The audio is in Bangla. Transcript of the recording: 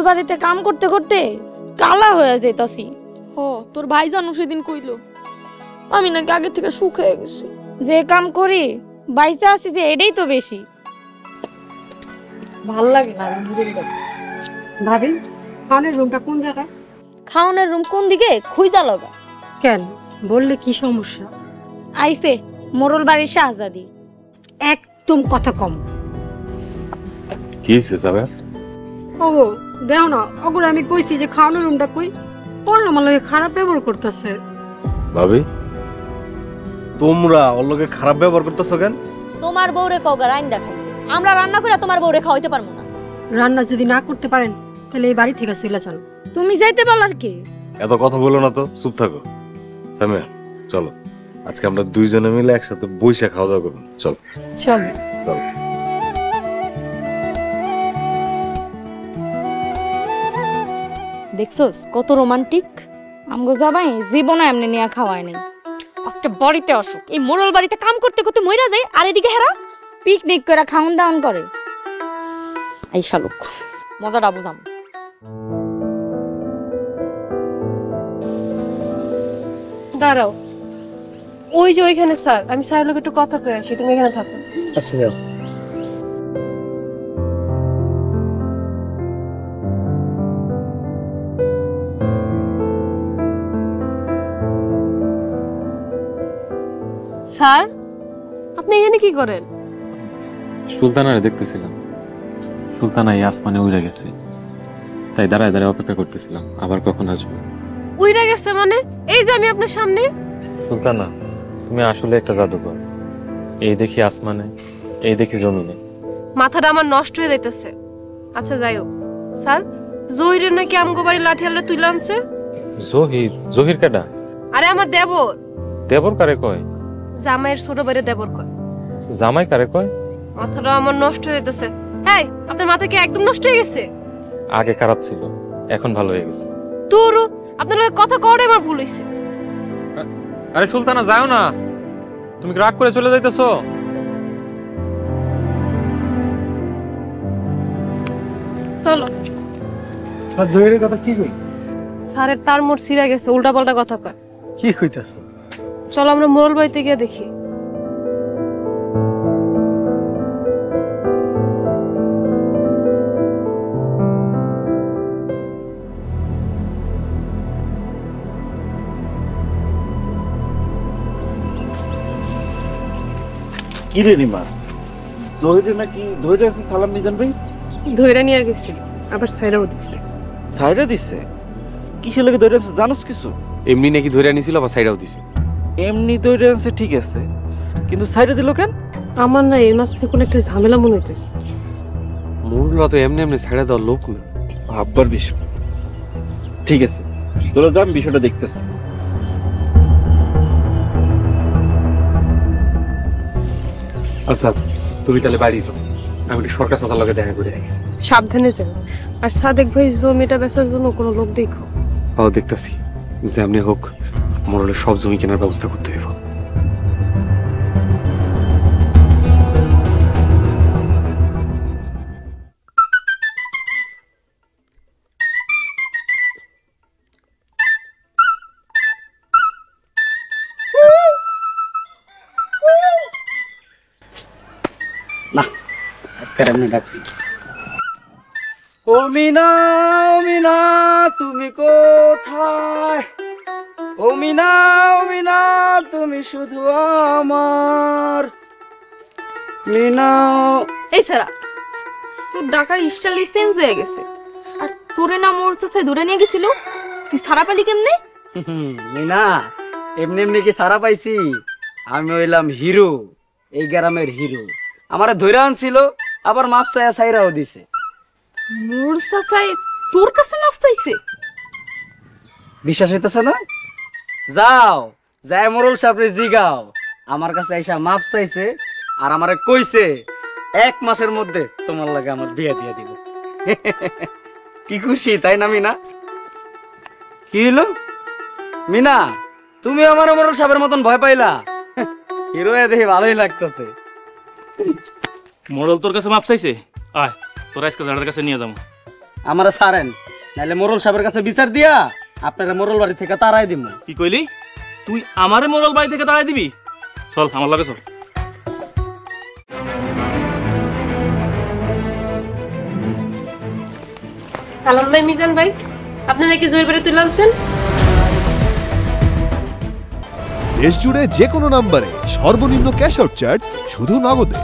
বাড়িতে কাম করতে করতে কালা হয়ে যাইতাছি। ও তোর ভাইজান সেদিন কইলো আমি নাকি আগে থেকে সুখ হয়ে গেছি। যে কাম করি বাইচা আছি যে এটাই তো বেশি ভাল লাগে না। ভাবি খাওয়ানোর রুমটা কোন জায়গায়? খাওয়ানোর রুম কোন দিকে খুঁজা লগা? কেন বললে কি সমস্যা? আইছে মোরল বাড়ির শাহজাদি। একদম কথা কম। কি হইছে সাবের? ও দেও না ওগুলো আমি কইছি যে খাওয়ানোর রুমটা কই, ওর আমার লাগে খারাপ ব্যবহার করতেছে। ভাবি তোমরা ওর লগে খারাপ ব্যবহার করতেছো কেন? তোমার বউরে কগা রাইন দেখাই, আমরা রান্না করে তোমার বউরে খাওয়াইতে পারবো না। রান্না যদি না করতে পারেন তাহলে এই বাড়ি থেকে চলে যান। তুমি যাইতে পারলার কি? এত কথা বলো না তো, চুপ থাকো। সামিয়া চলো, আজকে আমরা দুইজনে মিলে একসাথে বইসা খাওয়া দাওয়া করবো। চল চল চল। দেখছস কত রোমান্টিক। আমগো জামাই জীবনে এমনি নিয়ে খাওয়ায় নাই। আজকে বাড়িতে আসুক, এই মোড়ল বাড়িতে কাম করতে করতে মইরা যায়, আর এদিকে হেরা পিকনিক করে খাউন দাউন করে। আইসা লোক মজাটা বুঝাম। দাঁড়াও, ওই যে ওইখানে স্যার, আমি স্যারের লোক একটু কথা কয়ে আসি, তুমি এখানে থাকো। আচ্ছা যাও। স্যার আপনি এখানে কি করেন? সুলতানারে দেখতেছিলাম। সুলতানা এই আসমানে উড়ে গেছে, তাই দাঁড়ায় দাঁড়ায় অপেক্ষা করতেছিলাম আবার কখন আসবে। উইরা গেছে মানে? এই যে আমি আপনার সামনে। সুলতানা তুমি আসলে একটা জাদুকর। এই দেখি আসমানে, এই দেখি জমিনে। মাথাটা আমার নষ্ট হয়ে যাইতেছে। আচ্ছা যাই হোক স্যার, জহিরের নাকি আমগো বাড়ি লাঠিয়ালরা তুলে আনছে। জহির? জহির কেডা? আরে আমার দেবর। দেবর কারে কয়? জামাইয়ের ছোট বাইরে দেবর কয়। জামাই কারে কয়? মাথাটা আমার নষ্ট হয়ে যাইতেছে। এই আপনার মাথা কি একদম নষ্ট হয়ে গেছে? আগে খারাপ ছিল, এখন ভালো হয়ে গেছে। তোর আপনার লগে কথা কওয়ারে আমার ভুল হইছে। আরে সুলতানা যাও না, তুমি রাগ করে চলে যাইতেছো। চলো। আর জহিরের কথা কি কই? স্যারের তার মোড় ছিঁড়ে গেছে, উল্টাপাল্টা কথা কয়। কি কইতাছ? চলো আমরা মোড়ল বাড়িতে গিয়ে দেখি। কি রে রিমা, জহিরে নাকি ধইরা সালাম মিজান ভাই ধইরা নিয়ে গেছি, আবার সাইরাও দিছে। সাইরা দিছে? কিসের লাগে ধইরা জানোস কিছু? এমনি নাকি ধরে আনিছিল, আবার সাইডাও দিছে। এমনি ধইরা আনছে ঠিক আছে, কিন্তু সাইরা দিল কেন? আমার না এই মাস থেকে কোনো একটা ঝামেলা মনে হইতেছে। মুরলা তো এমনি এমনি ছেড়ে দেওয়ার লোক না। ভাববার বিষয়। ঠিক আছে তোরা যা, আমি বিষয়টা দেখতেছি। আচ্ছা তুমি তাহলে বাড়ি যাও, আমি একটু সরকার চাচার লগে দেখা করে রাখি। সাবধানে যাও। আর সাদেক ভাই জমিটা বেচার জন্য কোনো লোক দেখো। ও দেখতেছি, যেমনি হোক মোরলের সব জমি কেনার ব্যবস্থা করতে হবে। ও মিনা, ও মিনা তুমি কোথায়? ও মিনা, ও মিনা তুমি শুধু আমার মিনা। এই সারা, তোর ডাকার স্টাইল চেঞ্জ হয়ে গেছে। আর তোরে না মোর চাচা দূরে নিয়ে গেছিল, তুই সারা পালি কেমনে? মিনা এমনি এমনি কি সারা পাইছি? আমি হইলাম হিরো, এই গ্রামের হিরো। আমারে ধইরা আনছিল, আবার মাপ চাইয়া সাইরাও দিছে। মোর চাচাই তোর কাছে মাপ চাইছে? বিশ্বাস হইতেছে না? যাও যাই মোরল সাহেবরে জিগাও, আমার কাছে আইসা মাপ চাইছে আর আমারে কইছে 1 মাসের মধ্যে তোমার লাগে আমার বিয়ে দিয়ে দিব। কি খুশি তাই না মিনা? কি হইলো মিনা, তুমি আমার মোরল সাহেবের মতন ভয় পাইলা? হিরো দেখে ভালোই লাগতেছে। মোড়ল তোর কাছে মাপ চাইছে? আয় তোর আজকে জাড়ার কাছে নিয়ে যাবো। আমারে ছাড়েন, নাহলে মোরল সাহেবের কাছে বিচার দিয়া আপনারা মোরল বাড়ি থেকে তাড়াই দিব। কি কইলি? তুই আমারে মোরল বাড়ি থেকে তাড়াই দিবি? চল আমার লগে চল। সালাম ভাই, মিজান ভাই, আপনারা কি জোর বেড়ে তুলে আনছেন? দেশ জুড়ে যে কোনো নম্বরে সর্বনিম্ন ক্যাশ আউট চার্জ শুধু নগদে।